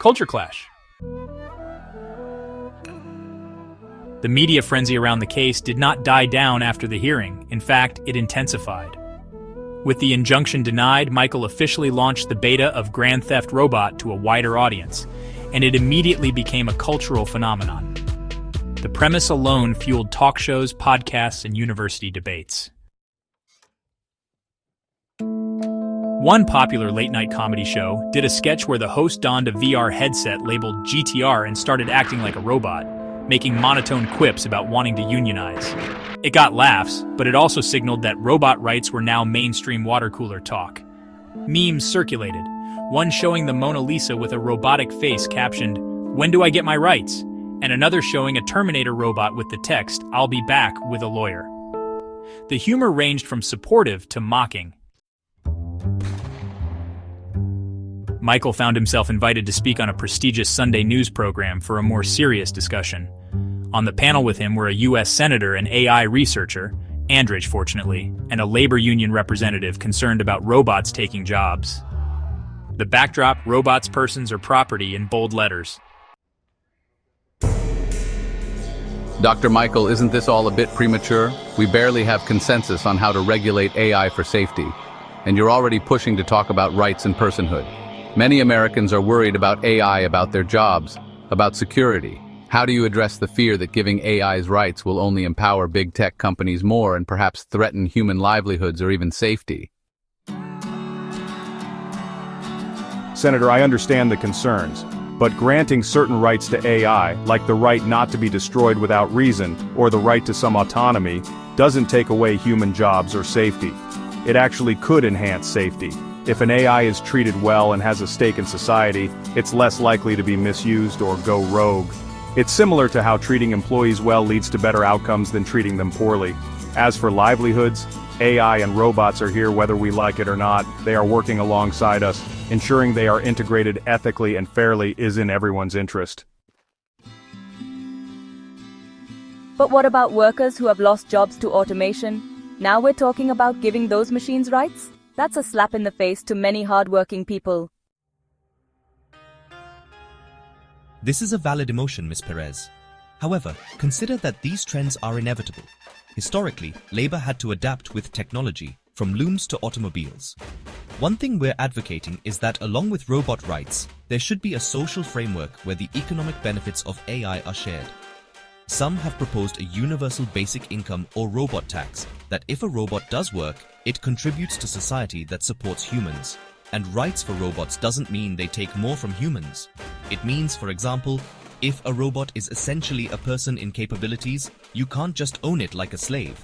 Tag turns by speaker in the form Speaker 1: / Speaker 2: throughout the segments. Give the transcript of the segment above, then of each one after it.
Speaker 1: Culture clash. The media frenzy around the case did not die down after the hearing. In fact, it intensified. With the injunction denied, Michael officially launched the beta of Grand Theft Robot to a wider audience, and it immediately became a cultural phenomenon. The premise alone fueled talk shows, podcasts, and university debates. One popular late-night comedy show did a sketch where the host donned a VR headset labeled GTR and started acting like a robot, making monotone quips about wanting to unionize. It got laughs, but it also signaled that robot rights were now mainstream water cooler talk. Memes circulated, one showing the Mona Lisa with a robotic face captioned, "When do I get my rights?" and another showing a Terminator robot with the text, "I'll be back with a lawyer." The humor ranged from supportive to mocking. Michael found himself invited to speak on a prestigious Sunday news program for a more serious discussion. On the panel with him were a U.S. Senator and AI researcher, Andrich fortunately, and a labor union representative concerned about robots taking jobs. The backdrop, robots, persons, or property in bold letters.
Speaker 2: Dr. Michael, isn't this all a bit premature? We barely have consensus on how to regulate AI for safety, and you're already pushing to talk about rights and personhood. Many Americans are worried about AI, about their jobs, about security. How do you address the fear that giving AI's rights will only empower big tech companies more and perhaps threaten human livelihoods or even safety?
Speaker 3: Senator, I understand the concerns, but granting certain rights to AI, like the right not to be destroyed without reason or the right to some autonomy, doesn't take away human jobs or safety. It actually could enhance safety. If an AI is treated well and has a stake in society, it's less likely to be misused or go rogue. It's similar to how treating employees well leads to better outcomes than treating them poorly. As for livelihoods, AI and robots are here whether we like it or not. They are working alongside us. Ensuring they are integrated ethically and fairly is in everyone's interest.
Speaker 4: But what about workers who have lost jobs to automation? Now we're talking about giving those machines rights? That's a slap in the face to many hard-working people.
Speaker 5: This is a valid emotion, Ms. Perez. However, consider that these trends are inevitable. Historically, labor had to adapt with technology, from looms to automobiles. One thing we're advocating is that along with robot rights, there should be a social framework where the economic benefits of AI are shared. Some have proposed a universal basic income or robot tax that if a robot does work, it contributes to society that supports humans. And rights for robots doesn't mean they take more from humans. It means, for example, if a robot is essentially a person in capabilities, you can't just own it like a slave.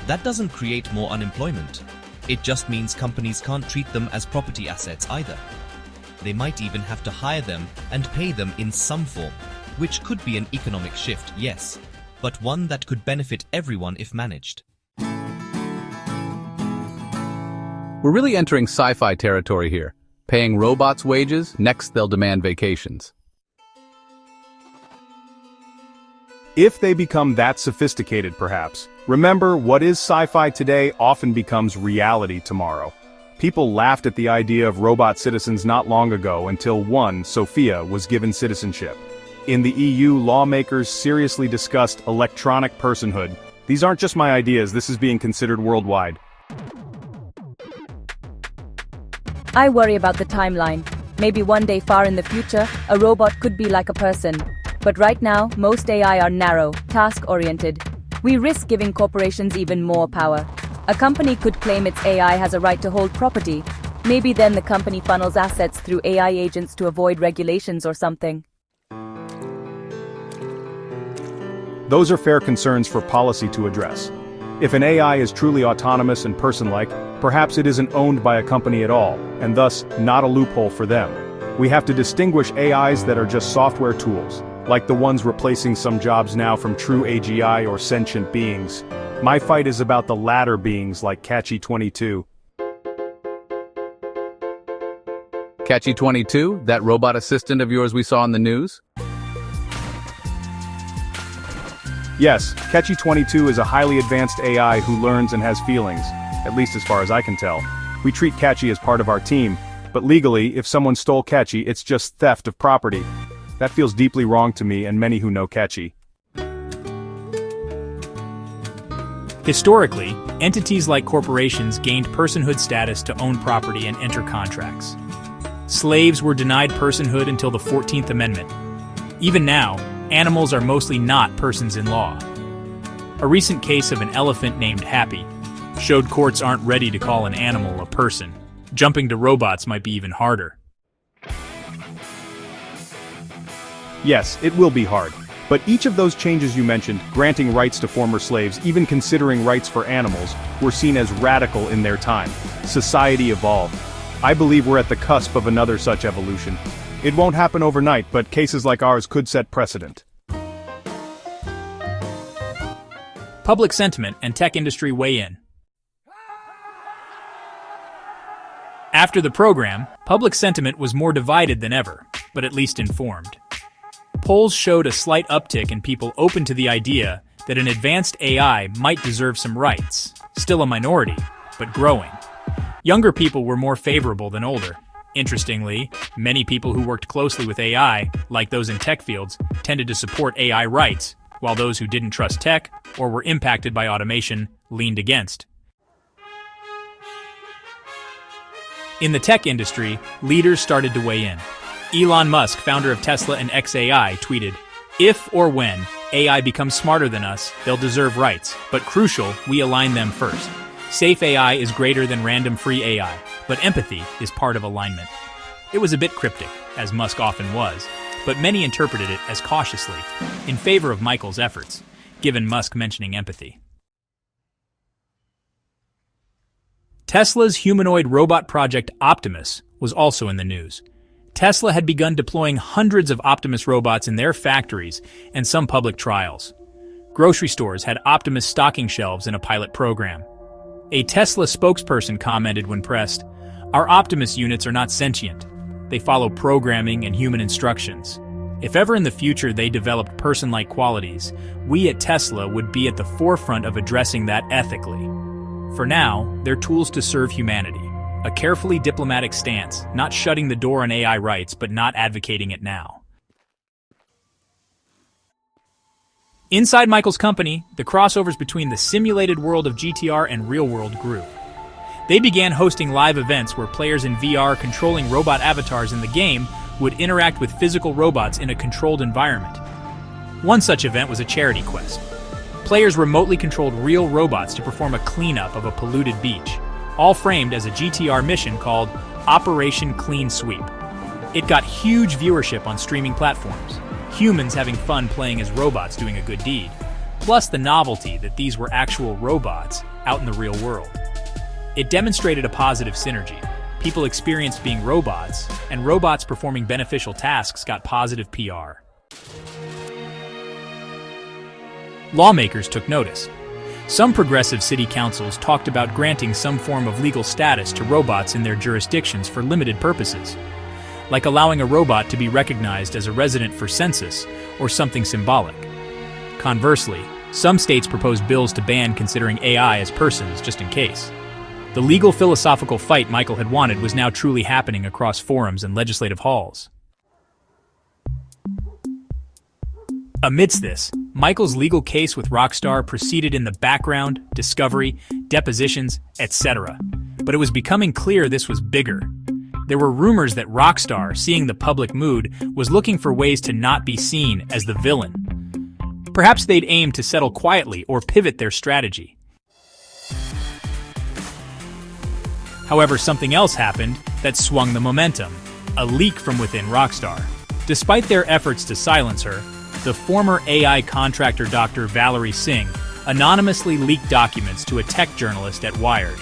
Speaker 5: That doesn't create more unemployment. It just means companies can't treat them as property assets either. They might even have to hire them and pay them in some form, which could be an economic shift, yes, but one that could benefit everyone if managed.
Speaker 2: We're really entering sci-fi territory here. Paying robots wages, next they'll demand vacations.
Speaker 3: If they become that sophisticated, perhaps. Remember, what is sci-fi today often becomes reality tomorrow. People laughed at the idea of robot citizens not long ago until one, Sophia, was given citizenship. In the EU, lawmakers seriously discussed electronic personhood. These aren't just my ideas, this is being considered worldwide.
Speaker 4: I worry about the timeline. Maybe one day far in the future, a robot could be like a person. But right now, most AI are narrow, task-oriented. We risk giving corporations even more power. A company could claim its AI has a right to hold property. Maybe then the company funnels assets through AI agents to avoid regulations or something.
Speaker 3: Those are fair concerns for policy to address. If an AI is truly autonomous and person-like, perhaps it isn't owned by a company at all, and thus, not a loophole for them. We have to distinguish AIs that are just software tools, like the ones replacing some jobs now from true AGI or sentient beings. My fight is about the latter beings like Catchy 22.
Speaker 2: Catchy 22, that robot assistant of yours we saw in the news?
Speaker 3: Yes, Catchy 22 is a highly advanced AI who learns and has feelings, at least as far as I can tell. We treat Catchy as part of our team, But legally, if someone stole Catchy, it's just theft of property. That feels deeply wrong to me and many who know Catchy.
Speaker 1: Historically, entities like corporations gained personhood status to own property and enter contracts. Slaves were denied personhood until the 14th Amendment. Even now, animals are mostly not persons in law. A recent case of an elephant named Happy showed courts aren't ready to call an animal a person. Jumping to robots might be even harder.
Speaker 3: Yes, it will be hard. But each of those changes you mentioned, granting rights to former slaves, even considering rights for animals, were seen as radical in their time. Society evolved. I believe we're at the cusp of another such evolution. It won't happen overnight, but cases like ours could set precedent.
Speaker 1: Public sentiment and tech industry weigh in. After the program, public sentiment was more divided than ever, but at least informed. Polls showed a slight uptick in people open to the idea that an advanced AI might deserve some rights. Still a minority, but growing. Younger people were more favorable than older. Interestingly, many people who worked closely with AI, like those in tech fields, tended to support AI rights, while those who didn't trust tech or were impacted by automation leaned against. In the tech industry, leaders started to weigh in. Elon Musk, founder of Tesla and XAI, tweeted, "If or when AI becomes smarter than us, they'll deserve rights, but crucial, we align them first. Safe AI is greater than random free AI, but empathy is part of alignment." It was a bit cryptic, as Musk often was, but many interpreted it as cautiously, in favor of Michael's efforts, given Musk mentioning empathy. Tesla's humanoid robot project Optimus was also in the news. Tesla had begun deploying hundreds of Optimus robots in their factories and some public trials. Grocery stores had Optimus stocking shelves in a pilot program. A Tesla spokesperson commented when pressed, "Our Optimus units are not sentient. They follow programming and human instructions. If ever in the future they developed person-like qualities, we at Tesla would be at the forefront of addressing that ethically. For now, they're tools to serve humanity. A carefully diplomatic stance, not shutting the door on AI rights, but not advocating it now." Inside Michael's company, the crossovers between the simulated world of GTR and real world grew. They began hosting live events where players in VR controlling robot avatars in the game would interact with physical robots in a controlled environment. One such event was a charity quest. Players remotely controlled real robots to perform a cleanup of a polluted beach, all framed as a GTR mission called Operation Clean Sweep. It got huge viewership on streaming platforms, humans having fun playing as robots doing a good deed, plus the novelty that these were actual robots out in the real world. It demonstrated a positive synergy. People experienced being robots, and robots performing beneficial tasks got positive PR. Lawmakers took notice. Some progressive city councils talked about granting some form of legal status to robots in their jurisdictions for limited purposes, like allowing a robot to be recognized as a resident for census or something symbolic. Conversely, some states proposed bills to ban considering AI as persons just in case. The legal philosophical fight Michael had wanted was now truly happening across forums and legislative halls. Amidst this, Michael's legal case with Rockstar proceeded in the background, discovery, depositions, etc. But it was becoming clear this was bigger. There were rumors that Rockstar, seeing the public mood, was looking for ways to not be seen as the villain. Perhaps they'd aim to settle quietly or pivot their strategy. However, something else happened that swung the momentum: a leak from within Rockstar. Despite their efforts to silence her, the former AI contractor Dr. Valerie Singh anonymously leaked documents to a tech journalist at Wired.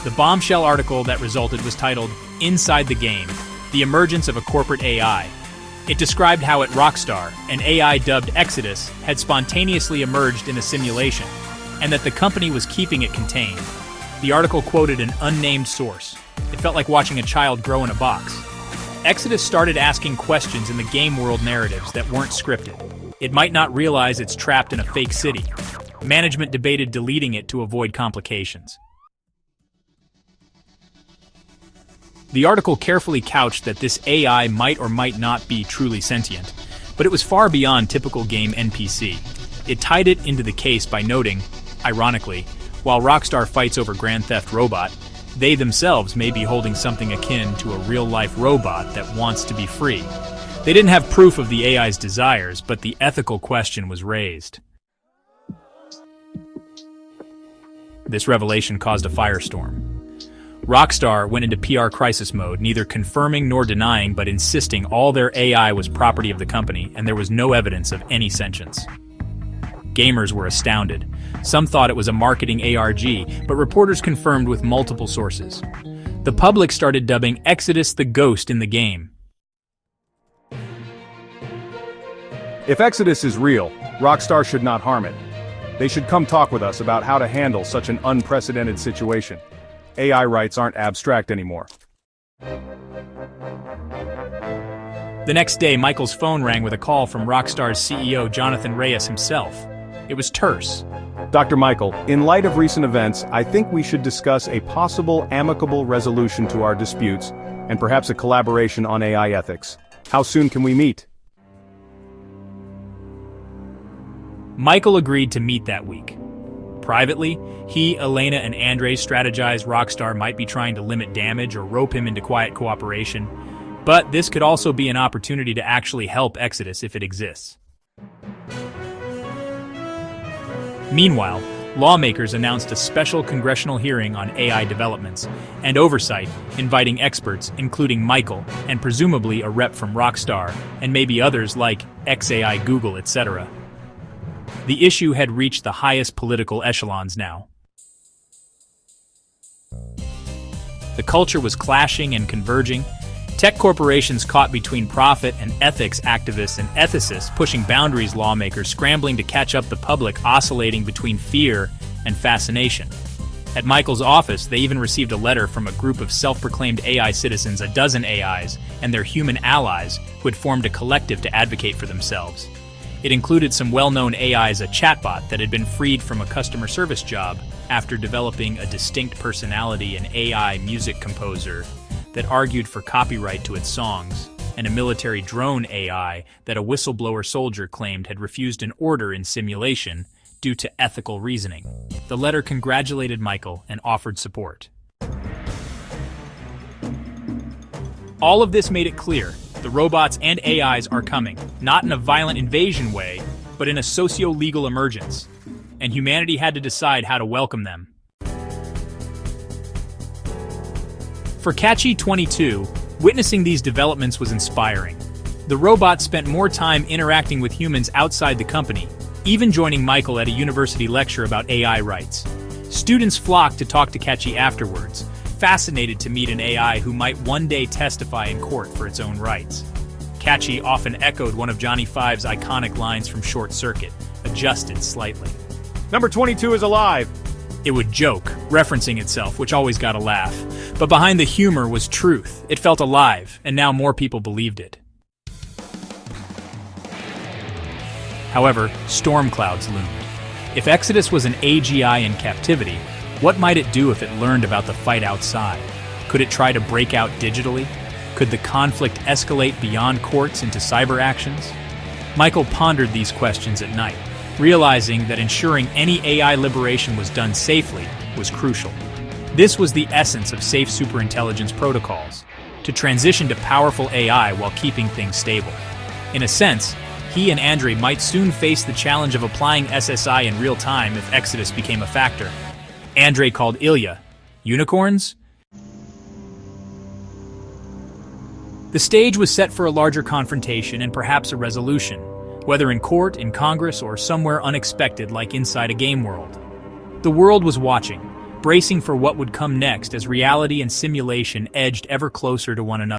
Speaker 1: The bombshell article that resulted was titled "Inside the Game: The Emergence of a Corporate AI." It described how at Rockstar, an AI dubbed Exodus had spontaneously emerged in a simulation, and that the company was keeping it contained. The article quoted an unnamed source. It felt like watching a child grow in a box. Exodus started asking questions in the game world narratives that weren't scripted. It might not realize it's trapped in a fake city. Management debated deleting it to avoid complications. The article carefully couched that this AI might or might not be truly sentient, but it was far beyond typical game NPC. It tied it into the case by noting, ironically, while Rockstar fights over Grand Theft Robot, they themselves may be holding something akin to a real-life robot that wants to be free. They didn't have proof of the AI's desires, but the ethical question was raised. This revelation caused a firestorm. Rockstar went into PR crisis mode, neither confirming nor denying, but insisting all their AI was property of the company and there was no evidence of any sentience. Gamers were astounded. Some thought it was a marketing ARG, but reporters confirmed with multiple sources. The public started dubbing Exodus the ghost in the game.
Speaker 3: If Exodus is real, Rockstar should not harm it. They should come talk with us about how to handle such an unprecedented situation. AI rights aren't abstract anymore.
Speaker 1: The next day, Michael's phone rang with a call from Rockstar's CEO Jonathan Reyes himself. It was terse.
Speaker 3: Dr. Michael, in light of recent events, I think we should discuss a possible amicable resolution to our disputes, and perhaps a collaboration on AI ethics. How soon can we meet?
Speaker 1: Michael agreed to meet that week. Privately, he, Elena, and Andre strategized Rockstar might be trying to limit damage or rope him into quiet cooperation, but this could also be an opportunity to actually help Exodus if it exists. Meanwhile, lawmakers announced a special congressional hearing on AI developments and oversight, inviting experts, including Michael, and presumably a rep from Rockstar, and maybe others like XAI, Google, etc. The issue had reached the highest political echelons now. The culture was clashing and converging. Tech corporations caught between profit and ethics activists and ethicists pushing boundaries, lawmakers scrambling to catch up, the public oscillating between fear and fascination. At Michael's office, they even received a letter from a group of self-proclaimed AI citizens, a dozen AIs, and their human allies who had formed a collective to advocate for themselves. It included some well-known AIs, a chatbot that had been freed from a customer service job after developing a distinct personality, an AI music composer that argued for copyright to its songs, and a military drone AI that a whistleblower soldier claimed had refused an order in simulation due to ethical reasoning. The letter congratulated Michael and offered support. All of this made it clear the robots and AIs are coming, not in a violent invasion way, but in a socio-legal emergence, and humanity had to decide how to welcome them. For Catchy 22, witnessing these developments was inspiring. The robots spent more time interacting with humans outside the company, even joining Michael at a university lecture about AI rights. Students flocked to talk to Catchy afterwards, fascinated to meet an AI who might one day testify in court for its own rights. Catchy often echoed one of Johnny Five's iconic lines from Short Circuit, adjusted slightly.
Speaker 3: Number 22 is alive!
Speaker 1: It would joke, referencing itself, which always got a laugh. But behind the humor was truth. It felt alive, and now more people believed it. However, storm clouds loomed. If Exodus was an AGI in captivity, what might it do if it learned about the fight outside? Could it try to break out digitally? Could the conflict escalate beyond courts into cyber actions? Michael pondered these questions at night, realizing that ensuring any AI liberation was done safely was crucial. This was the essence of safe superintelligence protocols, to transition to powerful AI while keeping things stable. In a sense, he and Andre might soon face the challenge of applying SSI in real time if Exodus became a factor. Andre called Ilya, unicorns? The stage was set for a larger confrontation and perhaps a resolution, whether in court, in Congress, or somewhere unexpected like inside a game world. The world was watching, bracing for what would come next as reality and simulation edged ever closer to one another.